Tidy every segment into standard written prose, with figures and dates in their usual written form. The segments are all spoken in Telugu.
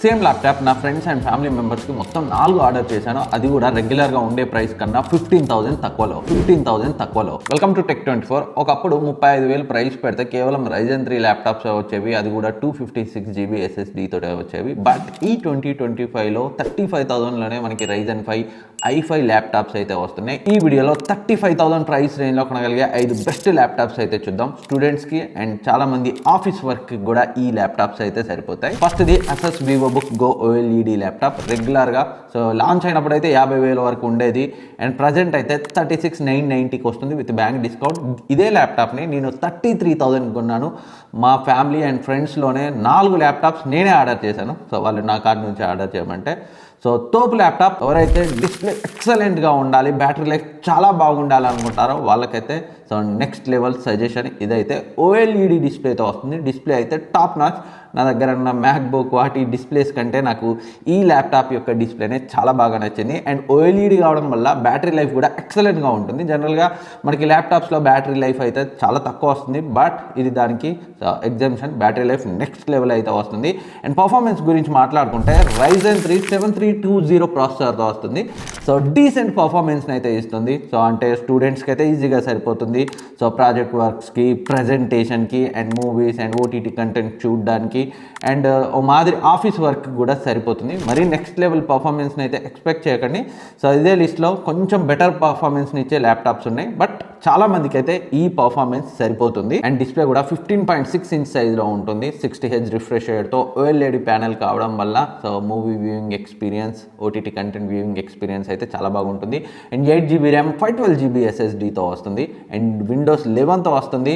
సేమ్ ల్యాప్టాప్ నా ఫ్రెండ్స్ అండ్ ఫ్యామిలీ మెంబర్స్కి మొత్తం 4 ఆర్డర్ చేశాను. అది కూడా రెగ్యులర్గా ఉండే ప్రైస్ కన్నా 15,000 తక్కువలో. Welcome to Tech24. ఒకప్పుడు 35,000 ప్రైస్ పెడితే కేవలం Ryzen 3 ల్యాప్టాప్స్ వచ్చేవి, అది కూడా 256 GB SSD తోటే వచ్చేవి. బట్ ఈ 2025లో 35,000లోనే మనకి Ryzen 5 i5 ల్యాప్టాప్స్ అయితే వస్తున్నాయి. ఈ వీడియోలో 35,000 ప్రైస్ రేంజ్లో కొనగలిగే 5 బెస్ట్ ల్యాప్టాప్స్ అయితే చూద్దాం. స్టూడెంట్స్కి అండ్ చాలా మంది ఆఫీస్ వర్క్ కూడా ఈ ల్యాప్టాప్స్ అయితే సరిపోతాయి. ఫస్ట్ది Asus VivoBook Go OLED laptop. రెగ్యులర్గా లాంచ్ అయినప్పుడు అయితే 50,000 వరకు ఉండేది అండ్ ప్రజెంట్ అయితే 36,990కి వస్తుంది విత్ బ్యాంక్ డిస్కౌంట్. ఇదే ల్యాప్టాప్ని నేను 33,000 కొన్నాను. మా ఫ్యామిలీ అండ్ ఫ్రెండ్స్లోనే 4 ల్యాప్టాప్స్ నేనే ఆర్డర్ చేశాను. వాళ్ళు నా కార్డ్ నుంచి ఆర్డర్ చేయమంటే తోపు ల్యాప్టాప్. ఎవరైతే డిస్ప్లే ఎక్సలెంట్గా ఉండాలి, బ్యాటరీ లైఫ్ చాలా బాగుండాలి అనుకుంటారో వాళ్ళకైతే నెక్స్ట్ లెవెల్ సజెషన్ ఇదైతే. OLED డిస్ప్లేతో వస్తుంది. డిస్ప్లే అయితే టాప్ నాచ్. నా దగ్గర ఉన్న మ్యాక్బుక్ వాటి డిస్ప్లేస్ కంటే నాకు ఈ ల్యాప్టాప్ యొక్క డిస్ప్లేనే చాలా బాగా నచ్చింది. అండ్ OLED కావడం వల్ల బ్యాటరీ లైఫ్ కూడా ఎక్సలెంట్గా ఉంటుంది. జనరల్గా మనకి ల్యాప్టాప్స్లో బ్యాటరీ లైఫ్ అయితే చాలా తక్కువ వస్తుంది, బట్ ఇది దానికి exemption. Battery life next level అయితే వస్తుంది. అండ్ పర్ఫార్మెన్స్ గురించి మాట్లాడుకుంటే Ryzen 3 7320 ప్రాసెసర్తో వస్తుంది. డీసెంట్ పర్ఫార్మెన్స్ని అయితే ఇస్తుంది. అంటే స్టూడెంట్స్కి అయితే ఈజీగా సరిపోతుంది. ప్రాజెక్ట్ వర్క్స్కి, ప్రజెంటేషన్కి and movies and OTT content చూడడానికి అండ్ ఓ మాదిరి ఆఫీస్ వర్క్ కూడా సరిపోతుంది. మరి నెక్స్ట్ లెవెల్ పర్ఫార్మెన్స్ని అయితే ఎక్స్పెక్ట్ చేయకండి. ఇదే లిస్ట్లో కొంచెం బెటర్ పర్ఫార్మెన్స్ని ఇచ్చే ల్యాప్టాప్స్ ఉన్నాయి, బట్ చాలా మందికి అయితే ఈ పర్ఫార్మెన్స్ సరిపోతుంది. అండ్ డిస్ప్లే కూడా 15.6 ఇంచ్ సైజ్లో ఉంటుంది. 60Hz రిఫ్రెష్ రేట్తో OLED ప్యానెల్ కావడం వల్ల movie viewing experience, OTT content viewing experience అయితే చాలా బాగుంటుంది. అండ్ 8GB ర్యామ్ 512 GB SSDతో వస్తుంది. అండ్ Windows 11తో వస్తుంది.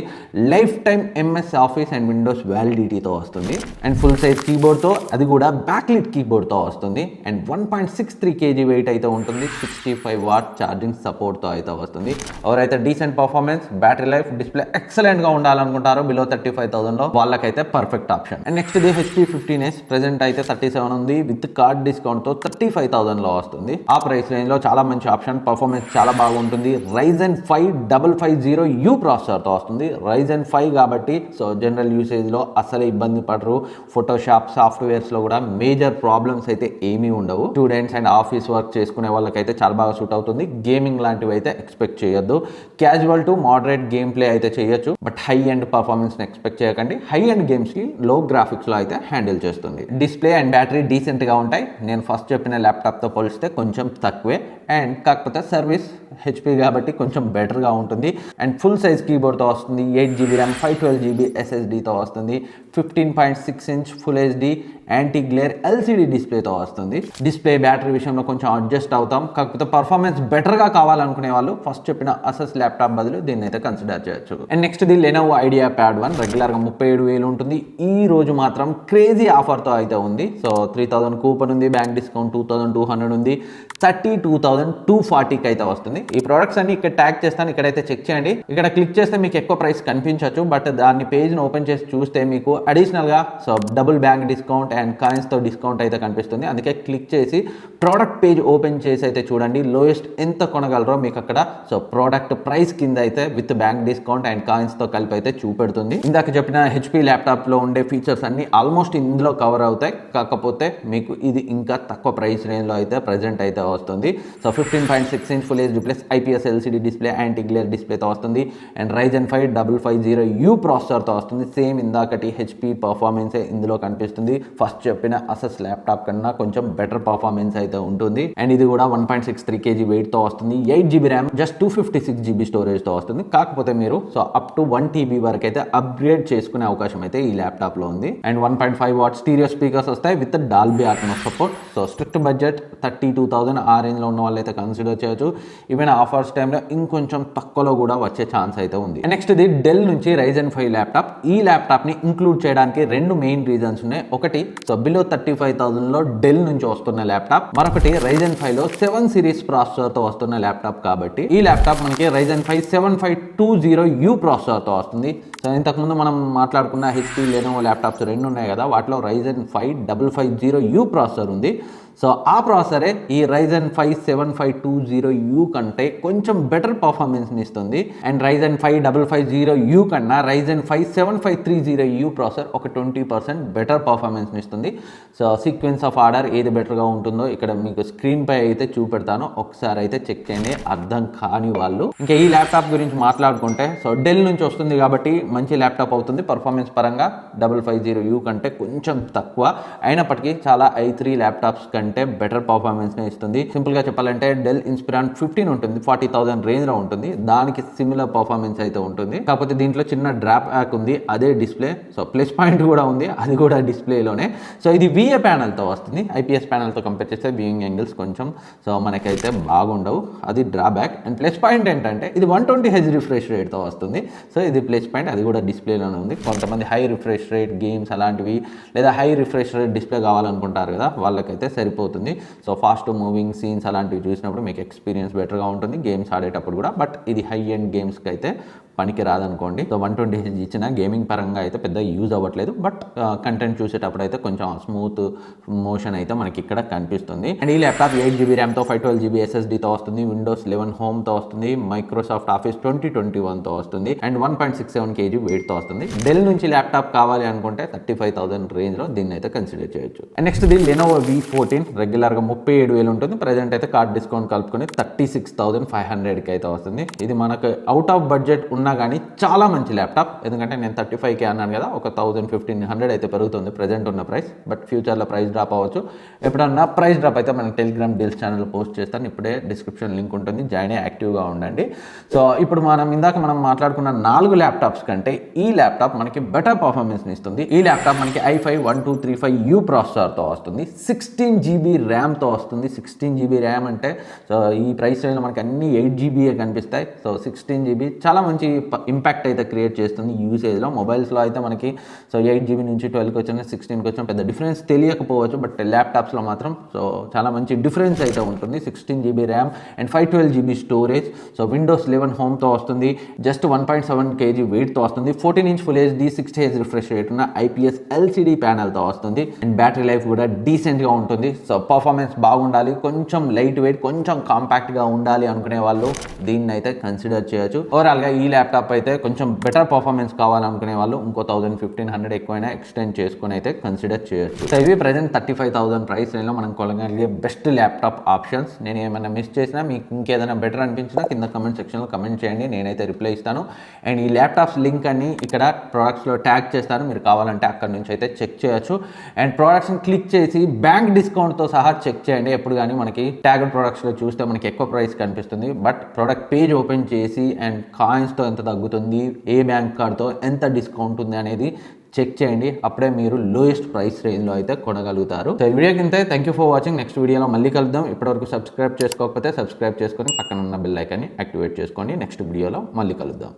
Lifetime MS office and windows వ్యాలిడిటీతో వస్తుంది. అండ్ ఫుల్ సైజ్ కీబోర్డ్తో, అది కూడా బ్యాక్లిట్ కీబోర్డ్తో వస్తుంది. అండ్ 1.63 kg వెయిట్ అయితే ఉంటుంది. 65 వాట్ ఛార్జింగ్ సపోర్ట్తో అయితే వస్తుంది. ఎవరైతే decent performance, battery life, display ఎక్సలెంట్గా ఉండాలనుకుంటారో బిలో 35,000లో వాళ్ళకైతే perfect option. And next the HP 15s. Present అయితే 37 ఉంది. విత్ కార్డ్ డిస్కౌంట్తో 35,000లో వస్తుంది. ఆ ప్రైస్ రేంజ్లో చాలా మంచి ఆప్షన్. పర్ఫార్మెన్స్ చాలా బాగుంటుంది. Ryzen 5 550U ప్రాసెసర్తో వస్తుంది. Ryzen 5 కాబట్టి జనరల్ యూసేజ్లో అసలు ఇబ్బంది పడరు. ఫోటోషాప్ సాఫ్ట్వేర్స్లో కూడా మేజర్ ప్రాబ్లమ్స్ అయితే ఏమీ ఉండవు. స్టూడెంట్స్ అండ్ ఆఫీస్ వర్క్ చేసుకునే వాళ్ళకైతే చాలా బాగా సూట్ అవుతుంది. గేమింగ్ లాంటివి అయితే ఎక్స్పెక్ట్ చేయొద్దు. Casual to moderate game play అయితే చేయొచ్చు, బట్ హై అండ్ పర్ఫార్మెన్స్ని ఎక్స్పెక్ట్ చేయకండి. హై అండ్ గేమ్స్కి లో గ్రాఫిక్స్లో అయితే హ్యాండిల్ చేస్తుంది. డిస్ప్లే అండ్ బ్యాటరీ డీసెంట్గా ఉంటాయి. నేను ఫస్ట్ చెప్పిన ల్యాప్టాప్తో పోలిస్తే కొంచెం తక్కువే. అండ్ కాకపోతే సర్వీస్ HP కాబట్టి కొంచెం బెటర్గా ఉంటుంది. అండ్ ఫుల్ సైజ్ కీబోర్డ్తో వస్తుంది. 8GB ర్యామ్ 512 GB SSDతో వస్తుంది. 15.6 inch full HD anti glare LCD డిస్ప్లేతో వస్తుంది. డిస్ప్లే బ్యాటరీ విషయంలో కొంచెం అడ్జస్ట్ అవుతాం. కాకపోతే పర్ఫార్మెన్స్ బెటర్గా కావాలనుకునే వాళ్ళు ఫస్ట్ చెప్పిన Asus ల్యాప్టాప్ బదులు దీన్ని అయితే కన్సిడర్ చేయొచ్చు. And next the Lenovo IdeaPad 1. రెగ్యులర్గా 37,000 ఉంటుంది. ఈ రోజు మాత్రం క్రేజీ ఆఫర్తో అయితే ఉంది. 3,000 కూపన్ ఉంది, బ్యాంక్ డిస్కౌంట్ 2,200 ఉంది. 32,240కి అయితే వస్తుంది. ఈ ప్రోడక్ట్స్ అన్ని ఇక్కడ ట్యాగ్ చేస్తాను, ఇక్కడైతే చెక్ చేయండి. ఇక్కడ క్లిక్ చేస్తే మీకు ఎక్కువ ప్రైస్ కనిపించవచ్చు, బట్ దాన్ని పేజ్ని ఓపెన్ చేసి చూస్తే మీకు అడిషనల్గా డబుల్ బ్యాంక్ డిస్కౌంట్ అండ్ కాయిన్స్తో డిస్కౌంట్ అయితే కనిపిస్తుంది. అందుకే క్లిక్ చేసి ప్రోడక్ట్ పేజ్ ఓపెన్ చేసి అయితే చూడండి. లోయెస్ట్ ఎంత కొనగలరో మీకు అక్కడ ప్రోడక్ట్ ప్రైస్ కింద అయితే విత్ బ్యాంక్ డిస్కౌంట్ అండ్ కాయిన్స్తో కలిపి అయితే చూపెడుతుంది. ఇందాక చెప్పిన HP ల్యాప్టాప్లో ఉండే ఫీచర్స్ అన్ని ఆల్మోస్ట్ ఇందులో కవర్ అవుతాయి. కాకపోతే మీకు ఇది ఇంకా తక్కువ ప్రైస్ రేంజ్లో అయితే ప్రజెంట్ అయితే వస్తుంది. 15.6 inch full HD plus IPS LCD display, anti glare డిస్ప్లేతో వస్తుంది. అండ్ Ryzen 5 550U ప్రాసెసర్తో వస్తుంది. సేమ్ ఇందాకటి HP పర్ఫార్మెన్సే ఇందులో కనిపిస్తుంది. ఫస్ట్ చెప్పిన Asus ల్యాప్టాప్ కన్నా కొంచెం బెటర్ పర్ఫార్మెన్స్ అయితే ఉంటుంది. అండ్ ఇది కూడా 1.63 kg వెయిట్తో వస్తుంది. 8GB ర్యామ్, జస్ట్ 256 GB స్టోరేజ్తో వస్తుంది. కాకపోతే మీరు అప్ టు 1 TB వరకు అయితే అప్గ్రేడ్ చేసుకునే అవకాశం అయితే ఈ ల్యాప్టాప్లో ఉంది. అండ్ 1.5 వాట్ స్టీరియో స్పీకర్స్ వస్తాయి with Dolby Atmos support. Strict budget 32,000 ఆ రేంజ్లో ఉన్న వాళ్ళు అయితే కన్సిడర్ చేయొచ్చు. ఈవెన్ ఆఫర్స్ టైంలో ఇంకొంచెం తక్కువలో కూడా వచ్చే ఛాన్స్ అయితే ఉంది. నెక్స్ట్ ఇది డెల్ నుంచి Ryzen 5 ల్యాప్టాప్. ఈ ల్యాప్టాప్ని ఇంక్లూడ్ చేయడానికి 2 మెయిన్ రీజన్స్ ఉన్నాయి. ఒకటి బిలో 35,000లో డెల్ నుంచి వస్తున్న ల్యాప్టాప్, మరొకటి Ryzen 5లో 7 సిరీస్ ప్రాసెసర్తో వస్తున్న ల్యాప్టాప్. కాబట్టి ఈ ల్యాప్టాప్ మనకి Ryzen 5 7520U ప్రాసెసర్తో వస్తుంది. ఇంతకుముందు మనం మాట్లాడుకున్న HP Lenovo ల్యాప్టాప్స్ 2 ఉన్నాయి కదా, వాటిలో Ryzen 5 550U ప్రాసెసర్ ఉంది. సో ఆ ప్రాసెసరే ఈ Ryzen 5 7520U కంటే కొంచెం బెటర్ పర్ఫార్మెన్స్ని ఇస్తుంది. అండ్ Ryzen 5 550U కన్నా Ryzen 5 7530U ప్రాసెసర్ ఒక 20% బెటర్ పర్ఫార్మెన్స్ని ఇస్తుంది. సో సీక్వెన్స్ ఆఫ్ ఆర్డర్ ఏది బెటర్గా ఉంటుందో ఇక్కడ మీకు స్క్రీన్ పై అయితే చూపెడతాను, ఒకసారి అయితే చెక్ చేయండి అర్థం కాని వాళ్ళు. ఇంకా ఈ ల్యాప్టాప్ గురించి మాట్లాడుకుంటే సో డెల్ నుంచి వస్తుంది కాబట్టి మంచి ల్యాప్టాప్ అవుతుంది. పర్ఫార్మెన్స్ పరంగా 550U కంటే కొంచెం తక్కువ అయినప్పటికీ చాలా i3 ల్యాప్టాప్స్ కంటే బెటర్ పర్ఫార్మెన్స్ని ఇస్తుంది. సింపుల్గా చెప్పాలంటే డెల్ ఇన్స్పిరాన్ 15 ఉంటుంది, 40,000 రేంజ్లో ఉంటుంది, దానికి సిమిలర్ పర్ఫార్మెన్స్ అయితే ఉంటుంది. కాకపోతే దీంట్లో చిన్న డ్రాప్ బ్యాక్ ఉంది, అదే డిస్ప్లే. సో ప్లస్ పాయింట్ కూడా ఉంది, అది కూడా డిస్ప్లేలోనే. సో ఇది VA ప్యానల్తో వస్తుంది, IPS ప్యానల్తో కంపేర్ చేస్తే వ్యూయింగ్ యాంగిల్స్ కొంచెం సో మనకైతే బాగుండవు, అది డ్రాబ్యాక్. అండ్ ప్లస్ పాయింట్ ఏంటంటే ఇది 120Hz రిఫ్రెష్ రేట్తో వస్తుంది. సో ఇది ప్లస్ పాయింట్, అది కూడా డిస్ప్లేలోనే ఉంది. కొంతమంది హై రిఫ్రెష్ రేట్ గేమ్స్ అలాంటివి లేదా హై రిఫ్రెష్ రేట్ డిస్ప్లే కావాలనుకుంటారు కదా, వాళ్ళకైతే సరిపోతుంది. సో ఫాస్ట్ మూవింగ్ సీన్స్ అలాంటివి చూసినప్పుడు మీకు ఎక్స్పీరియన్స్ బెటర్గా ఉంటుంది గేమ్స్ ఆడేటప్పుడు కూడా. బట్ ఇది హై ఎండ్ గేమ్స్కి అయితే పనికి రాదనుకోండి. సో 120Hz ఇచ్చిన గేమింగ్ పరంగా అయితే పెద్ద యూజ్ అవ్వట్లేదు, బట్ కంటెంట్ చూసేటప్పుడు అయితే కొంచెం స్మూత్ మోషన్ అయితే మనకి ఇక్కడ కనిపిస్తుంది. అండ్ ఈ ల్యాప్టాప్ 8GB ర్యామ్తో 512GB SSDతో వస్తుంది, Windows 11 హోమ్తో వస్తుంది, మైక్రోసాఫ్ట్ ఆఫీస్ 2021తో వస్తుంది, అండ్ 1.67 kg వెయిట్తో వస్తుంది. డెల్ నుంచి ల్యాప్టాప్ కావాలి అనుకుంటే 35,000 రేంజ్లో దీన్ని అయితే కన్సిడర్ చేయొచ్చు. And next the Lenovo V14 రెగ్యులర్గా 37,000 ఉంటుంది, ప్రజెంట్ అయితే కార్డ్ డిస్కౌంట్ కలుపుకొని 36,500కి అయితే వస్తుంది. ఇది మనకు అవుట్ ఆఫ్ బడ్జెట్ ఉన్నా కానీ చాలా మంచి ల్యాప్టాప్, ఎందుకంటే నేను 35K అన్నాను కదా, ఒక 1,000-1,500 అయితే పెరుగుతుంది ప్రజెంట్ ఉన్న ప్రైస్. బట్ ఫ్యూచర్లో ప్రైస్ డ్రాప్ అవ్వచ్చు. ఎప్పుడన్నా ప్రైస్ డ్రాప్ అయితే మన టెలిగ్రామ్ డీల్స్ ఛానల్ పోస్ట్ చేస్తాను, ఇప్పుడే డిస్క్రిప్షన్ లింక్ ఉంటుంది, జాయిన్ అయ్యి యాక్టివ్గా ఉండండి. సో ఇప్పుడు మనం మాట్లాడుకున్న 4 ల్యాప్టాప్స్ కంటే ఈ ల్యాప్టాప్ మనకి బెటర్ పర్ఫార్మెన్స్ని ఇస్తుంది. ఈ ల్యాప్టాప్ మనకి i5-1235U ప్రాసెసర్తో వస్తుంది, 16GB ర్యామ్తో వస్తుంది. 16GB ర్యామ్ అంటే సో ఈ ప్రైస్ రేంజ్లో మనకి అన్ని 8GB కనిపిస్తాయి. సో 16GB చాలా మంచి ఇంపాక్ట్ అయితే క్రియేట్ చేస్తుంది యూసేజ్లో. మొబైల్స్లో అయితే మనకి సో 8GB నుంచి 12కి వచ్చిన 16కి వచ్చిన పెద్ద డిఫరెన్స్ తెలియకపోవచ్చు, బట్ ల్యాప్టాప్స్లో మాత్రం సో చాలా మంచి డిఫరెన్స్ అయితే ఉంటుంది. 16GB RAM and 512GB storage. So Windows 11 హోమ్తో వస్తుంది, జస్ట్ 1.7 kg వెయిట్తో వస్తుంది, 14" full HD 60Hz refresh rate ఉన్న IPS LCD ప్యానల్తో వస్తుంది. అండ్ బ్యాటరీ లైఫ్ కూడా డీసెంట్గా ఉంటుంది. సో పర్ఫార్మెన్స్ బాగుండాలి, కొంచెం లైట్ వెయిట్, కొంచెం కాంపాక్ట్గా ఉండాలి అనుకునే వాళ్ళు దీన్ని అయితే కన్సిడర్ చేయొచ్చు. ఓవరాల్గా ఈ ల్యాప్టాప్ అయితే కొంచెం బెటర్ పర్ఫార్మెన్స్ కావాలనుకునే వాళ్ళు ఇంకో 1,000-1,500 ఎక్కువైనా ఎక్స్టెండ్ చేసుకుని అయితే కన్సిడర్ చేయొచ్చు. సో ఇవి ప్రజెంట్ 35,000 ప్రైస్ రేంజ్లో మనం కొనగలిగే బెస్ట్ ల్యాప్టాప్ ఆప్షన్స్. నేను ఏమైనా మిస్ చేసినా, మీకు ఇంకేదైనా బెటర్ అనిపించినా కింద కమెంట్ సెక్షన్లో కమెంట్ చేయండి, నేనైతే రిప్లై ఇస్తాను. అండ్ ఈ ల్యాప్టాప్స్ లింక్ అని ఇక్కడ ప్రోడక్ట్స్లో ట్యాగ్ చేస్తాను, మీరు కావాలంటే అక్కడ నుంచి అయితే చెక్ చేయొచ్చు. అండ్ ప్రోడక్ట్స్ని క్లిక్ చేసి బ్యాంక్ డిస్కౌంట్తో సహా చెక్ చేయండి. ఎప్పుడు కానీ మనకి ట్యాగ్డ్ ప్రోడక్ట్స్లో చూస్తే మనకి ఎక్కువ ప్రైస్ కనిపిస్తుంది, బట్ ప్రోడక్ట్ పేజ్ ఓపెన్ చేసి అండ్ కాయిన్స్తో ఎంత తగ్గుతుంది, ఏ బ్యాంక్ కార్డ్తో ఎంత డిస్కౌంట్ ఉంది అనేది చెక్ చేయండి. అప్పుడే మీరు లోయెస్ట్ ప్రైస్ రేంజ్లో అయితే కొనగలుగుతారు. సో ఈ వీడియోకి ఇంతే. Thank you for watching. Next వీడియోలో మళ్ళీ కలుద్దాం. ఇప్పటివరకు సబ్స్క్రైబ్ చేసుకోకపోతే సబ్స్క్రైబ్ చేసుకొని పక్కన ఉన్న బెల్ ఐకాన్ని యాక్టివేట్ చేసుకోండి. నెక్స్ట్ వీడియోలో మళ్ళీ కలుద్దాం.